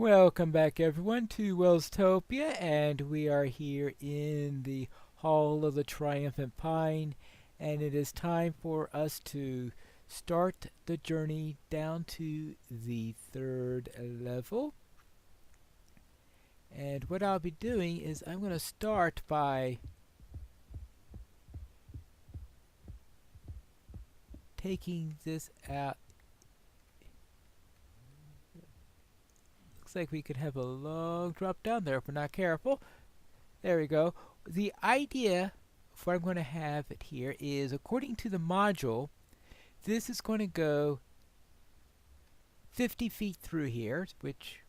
Welcome back everyone to Welstopia, and we are here in the Hall of the Triumphant Pine, and it is time for us to start the journey down to the third level. And what I'll be doing is I'm going to start by taking this out. Looks like we could have a long drop down there if we're not careful. There we go. The idea of what I'm going to have it here is, according to the module, this is going to go 50 feet through here, which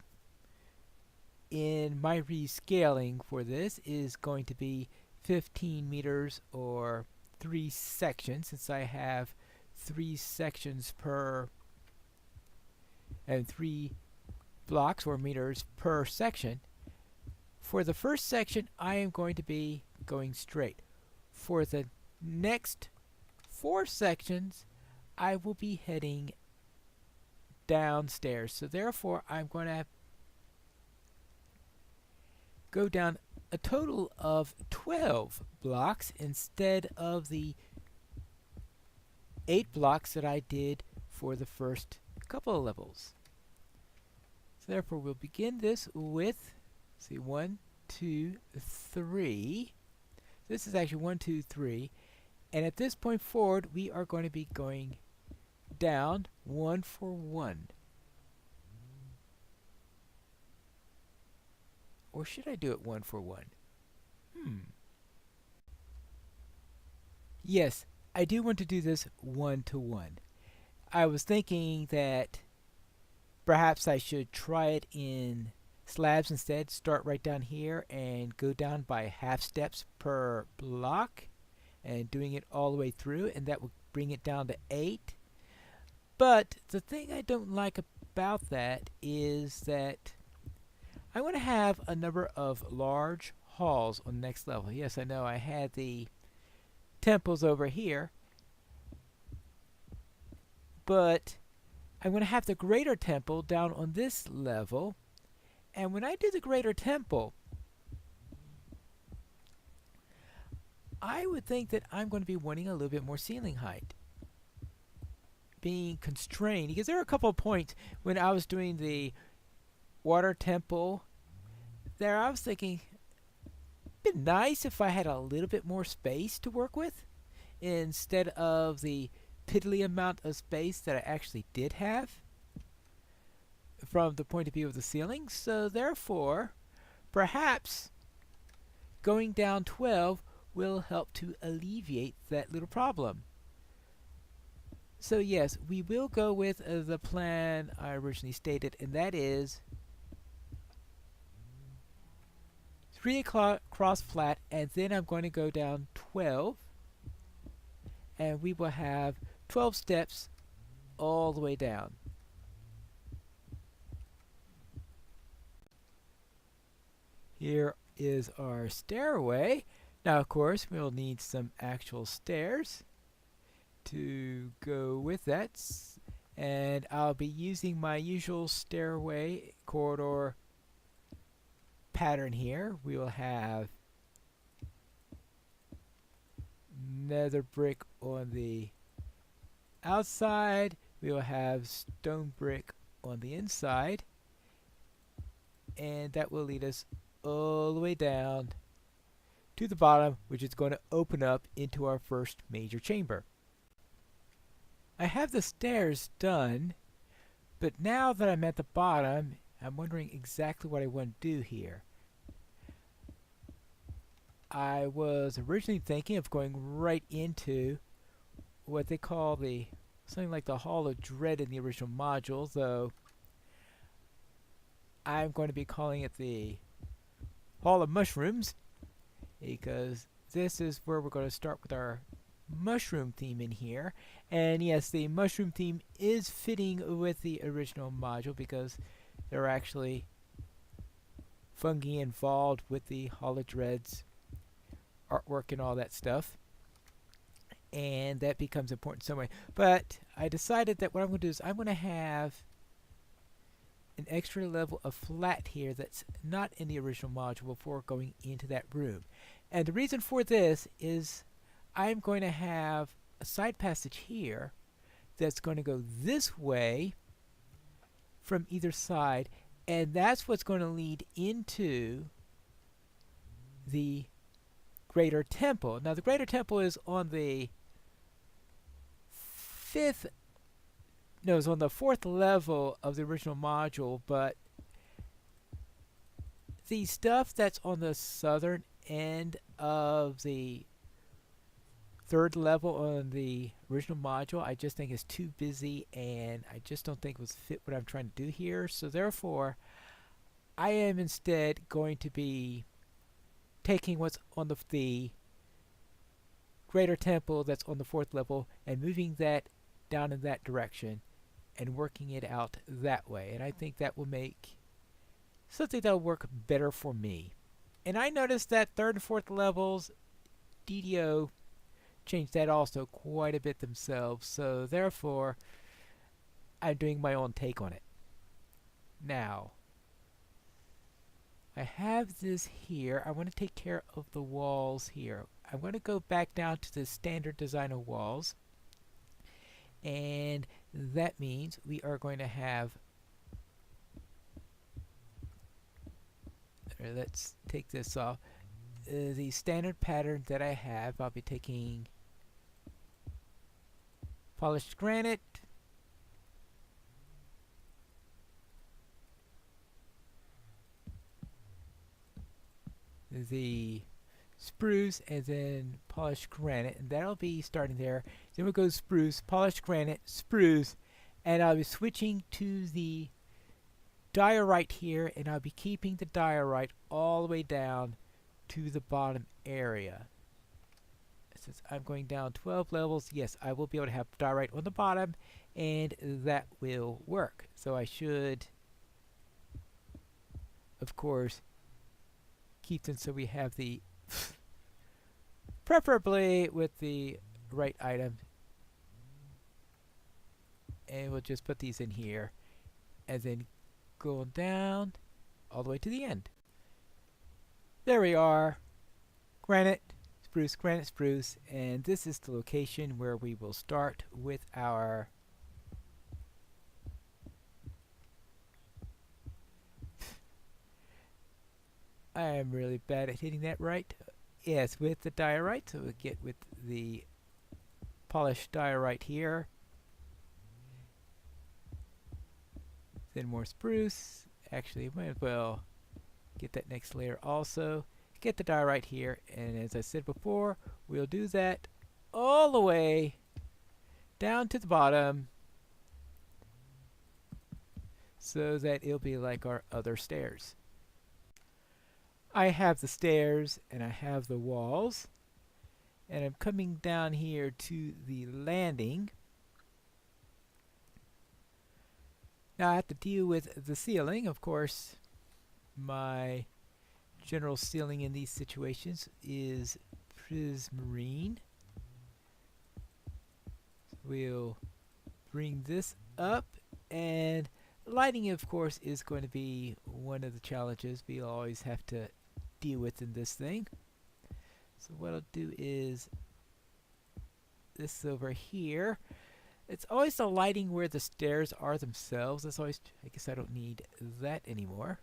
in my rescaling for this is going to be 15 meters or 3 sections, since I have 3 sections per and 3 blocks or meters per section. For the first section, I am going to be going straight. For the next 4 sections, I will be heading downstairs. So therefore, I'm going to go down a total of 12 blocks instead of the 8 blocks that I did for the first couple of levels. So therefore, we'll begin this with, see, 1, 2, 3. This is actually 1, 2, 3. And at this point forward, we are going to be going down 1 for 1. Or should I do it 1 for 1? Yes, I do want to do this 1 to 1. I was thinking that perhaps I should try it in slabs instead. Start right down here and go down by half steps per block, and doing it all the way through, and that will bring it down to 8. But the thing I don't like about that is that I want to have a number of large halls on the next level. Yes, I know I had the temples over here, but I'm going to have the greater temple down on this level. And when I do the greater temple, I would think that I'm going to be wanting a little bit more ceiling height, being constrained, because there are a couple of points when I was doing the water temple there, I was thinking it'd be nice if I had a little bit more space to work with instead of the piddly amount of space that I actually did have from the point of view of the ceiling. So therefore, perhaps going down 12 will help to alleviate that little problem. So yes, we will go with the plan I originally stated, and that is 3 across flat, and then I'm going to go down 12, and we will have 12 steps all the way down. Here is our stairway. Now, of course, we'll need some actual stairs to go with that, and I'll be using my usual stairway corridor pattern here. We will have nether brick on the outside, we will have stone brick on the inside, and that will lead us all the way down to the bottom, which is going to open up into our first major chamber. I have the stairs done, but now that I'm at the bottom, I'm wondering exactly what I want to do here. I was originally thinking of going right into what they call something like the Hall of Dread in the original module, though I'm going to be calling it the Hall of Mushrooms, because this is where we're going to start with our mushroom theme in here. And yes, the mushroom theme is fitting with the original module because there are actually fungi involved with the Hall of Dread's artwork and all that stuff, and that becomes important some way. But I decided that what I'm going to do is I'm going to have an extra level of flat here that's not in the original module before going into that room. And the reason for this is I'm going to have a side passage here that's going to go this way from either side, and that's what's going to lead into the Greater Temple. Now the Greater Temple is on the it's on the 4th level of the original module, but the stuff that's on the southern end of the 3rd level on the original module, I just think is too busy, and I just don't think it was fit what I'm trying to do here. So therefore, I am instead going to be taking what's on the Greater Temple that's on the 4th level and moving that down in that direction and working it out that way. And I think that will make something that will work better for me. And I noticed that 3rd and 4th levels, DDO changed that also quite a bit themselves. So therefore, I'm doing my own take on it. Now, I have this here. I want to take care of the walls here. I'm going to go back down to the standard design of walls. And that means we are going to have, let's take this off, the standard pattern that I have. I'll be taking polished granite, the spruce, and then polished granite, and that'll be starting there. Then we'll go spruce, polished granite, spruce, and I'll be switching to the diorite here, and I'll be keeping the diorite all the way down to the bottom area. Since I'm going down 12 levels, yes, I will be able to have diorite on the bottom, and that will work. So I should, of course, keep them so we have the preferably with the right item, and we'll just put these in here and then go down all the way to the end. There we are, granite, spruce, and this is the location where we will start with our I am really bad at hitting that right. Yes, with the diorite, so we'll get with the polished diorite here. Then more spruce. Actually, might as well get that next layer also. Get the diorite here, and as I said before, we'll do that all the way down to the bottom so that it'll be like our other stairs. I have the stairs and I have the walls, and I'm coming down here to the landing. Now I have to deal with the ceiling. Of course, my general ceiling in these situations is prismarine. We'll bring this up, and lighting, of course, is going to be one of the challenges we always have to deal with in this thing. So what I'll do is this over here. It's always the lighting where the stairs are themselves. That's always, I guess I don't need that anymore.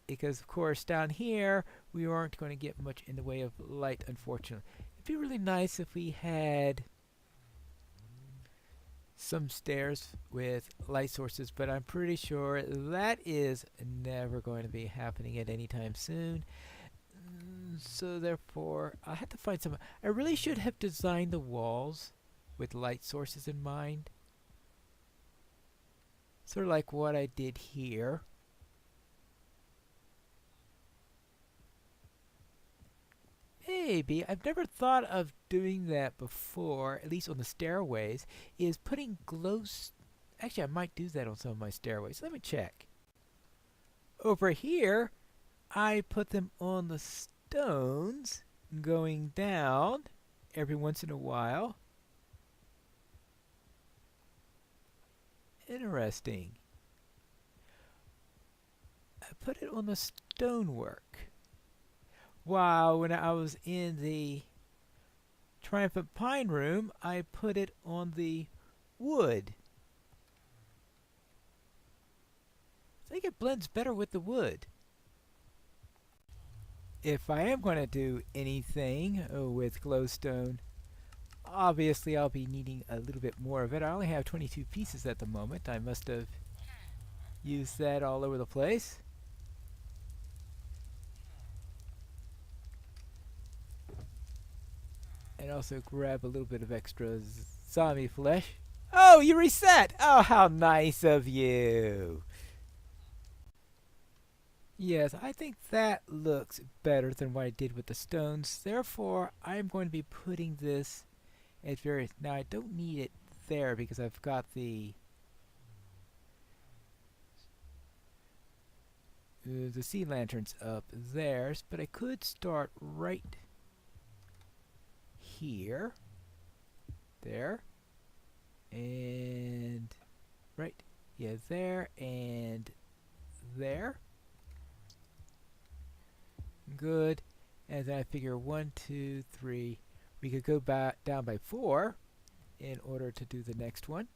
Because of course down here we aren't going to get much in the way of light, unfortunately. It'd be really nice if we had some stairs with light sources, but I'm pretty sure that is never going to be happening at any time soon. So therefore I have to find some. I really should have designed the walls with light sources in mind, sort of like what I did here. Maybe, I've never thought of doing that before, at least on the stairways, is putting actually I might do that on some of my stairways. Let me check. Over here, I put them on the stones going down, every once in a while. Interesting. I put it on the stonework. While when I was in the Triumphant Pine room, I put it on the wood. I think it blends better with the wood. If I am going to do anything with glowstone, obviously I'll be needing a little bit more of it. I only have 22 pieces at the moment. I must have used that all over the place. And also grab a little bit of extra zombie flesh. Oh, you reset! Oh, how nice of you! Yes, I think that looks better than what I did with the stones. Therefore, I'm going to be putting this at various... Now, I don't need it there because I've got the sea lanterns up there, but I could start right here, there, and right, yeah, there and there. Good. And then I figure 1, 2, 3. We could go back down by 4 in order to do the next one.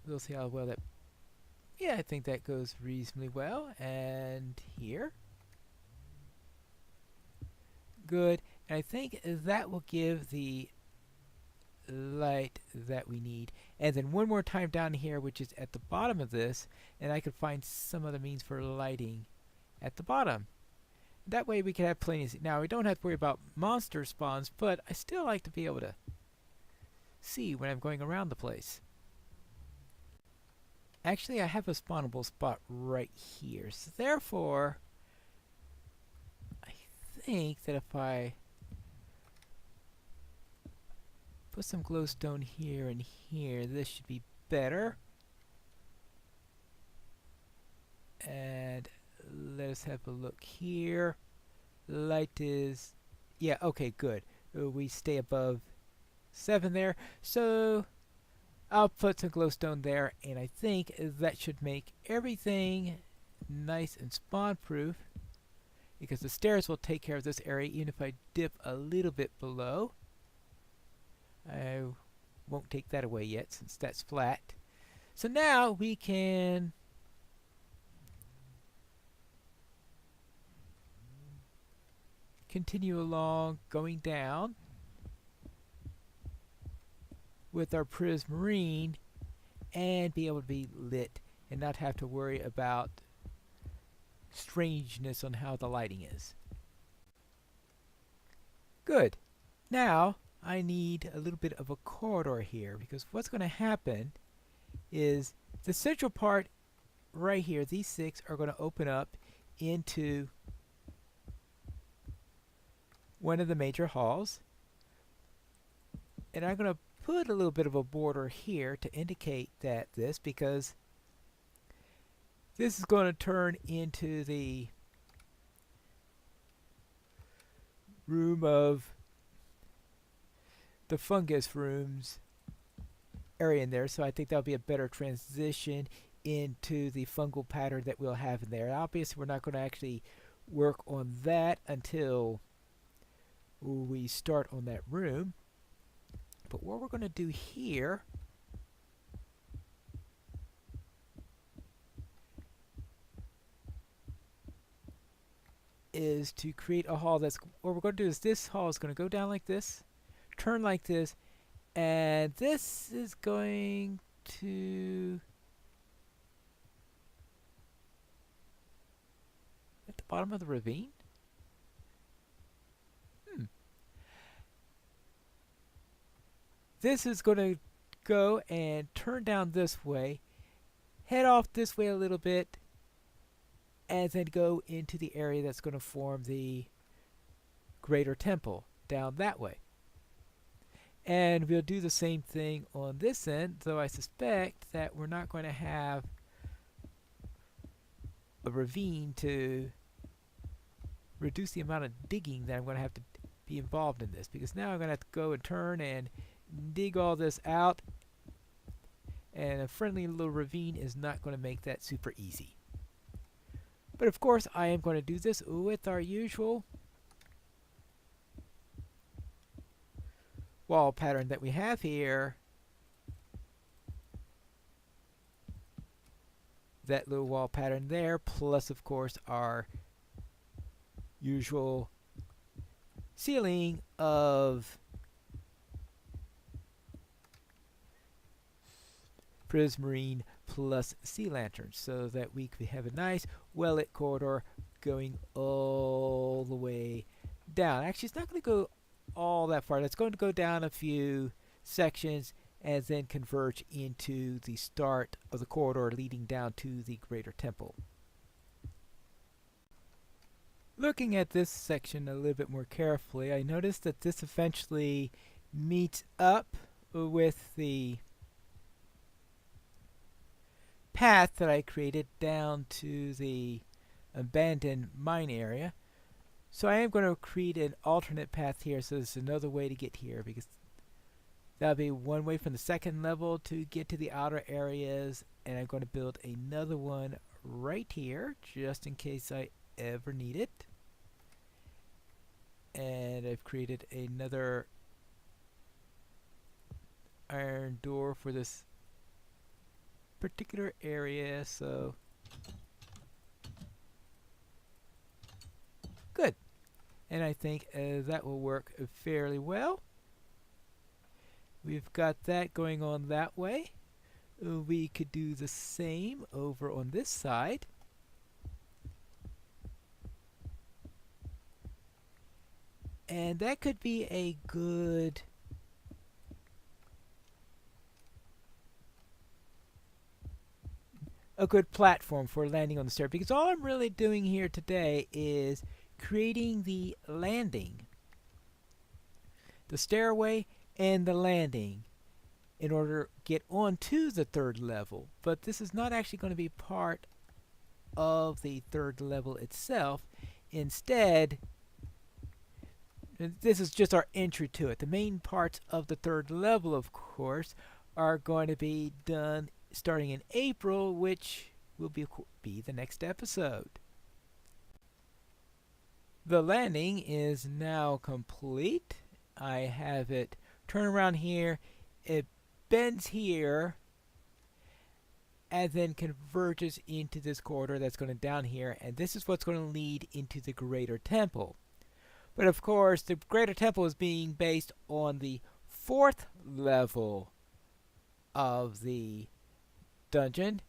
We'll see how well that... Yeah, I think that goes reasonably well. And here. Good. And I think that will give the light that we need. And then one more time down here, which is at the bottom of this, and I could find some other means for lighting at the bottom. That way we can have plenty of... Now, we don't have to worry about monster spawns, but I still like to be able to see when I'm going around the place. Actually, I have a spawnable spot right here. So therefore, I think that if I put some glowstone here and here, this should be better. And let us have a look here. Light is... Yeah, okay, good. We stay above 7 there. So I'll put some glowstone there, and I think that should make everything nice and spawn-proof, because the stairs will take care of this area even if I dip a little bit below. I won't take that away yet since that's flat. So now we can continue along, going down with our prismarine and be able to be lit and not have to worry about strangeness on how the lighting is. Good. Now I need a little bit of a corridor here, because what's going to happen is the central part right here, these 6 are going to open up into one of the major halls, and I'm going to put a little bit of a border here to indicate that this, because this is going to turn into the room of the fungus rooms area in there, so I think that'll be a better transition into the fungal pattern that we'll have in there. Obviously, we're not going to actually work on that until we start on that room. But what we're going to do here is to create a hall that's... What we're going to do is this hall is going to go down like this, turn like this, and this is going to... at the bottom of the ravine? This is going to go and turn down this way, head off this way a little bit, and then go into the area that's going to form the greater temple down that way. And we'll do the same thing on this end, though I suspect that we're not going to have a ravine to reduce the amount of digging that I'm going to have to be involved in this, because now I'm going to have to go and turn and dig all this out, and a friendly little ravine is not going to make that super easy. But of course I am going to do this with our usual wall pattern that we have here. That little wall pattern there, plus of course our usual ceiling of prismarine plus sea lanterns, so that we could have a nice well-lit corridor going all the way down. Actually, it's not going to go all that far. It's going to go down a few sections and then converge into the start of the corridor leading down to the greater temple. Looking at this section a little bit more carefully, I noticed that this eventually meets up with the path that I created down to the abandoned mine area. So I am going to create an alternate path here, so there's another way to get here, because that'll be one way from the second level to get to the outer areas, and I'm going to build another one right here just in case I ever need it. And I've created another iron door for this particular area, so good. And I think that will work fairly well. We've got that going on that way. We could do the same over on this side. And that could be a good platform for landing on the stair, because all I'm really doing here today is creating the landing, the stairway and the landing, in order to get onto the third level. But this is not actually going to be part of the third level itself. Instead, this is just our entry to it. The main parts of the third level, of course, are going to be done starting in April, which will be the next episode. The landing is now complete. I have it turn around here, it bends here, and then converges into this corridor that's going down here, and this is what's going to lead into the greater temple. But of course, the greater temple is being based on the fourth level of the dungeon.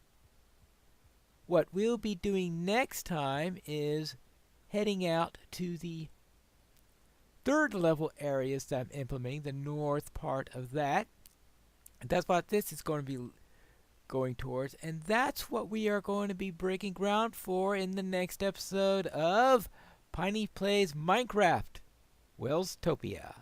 What we'll be doing next time is heading out to the third level areas that I'm implementing, the north part of that. And that's what this is going to be going towards, and that's what we are going to be breaking ground for in the next episode of Piney Plays Minecraft, Welstopia.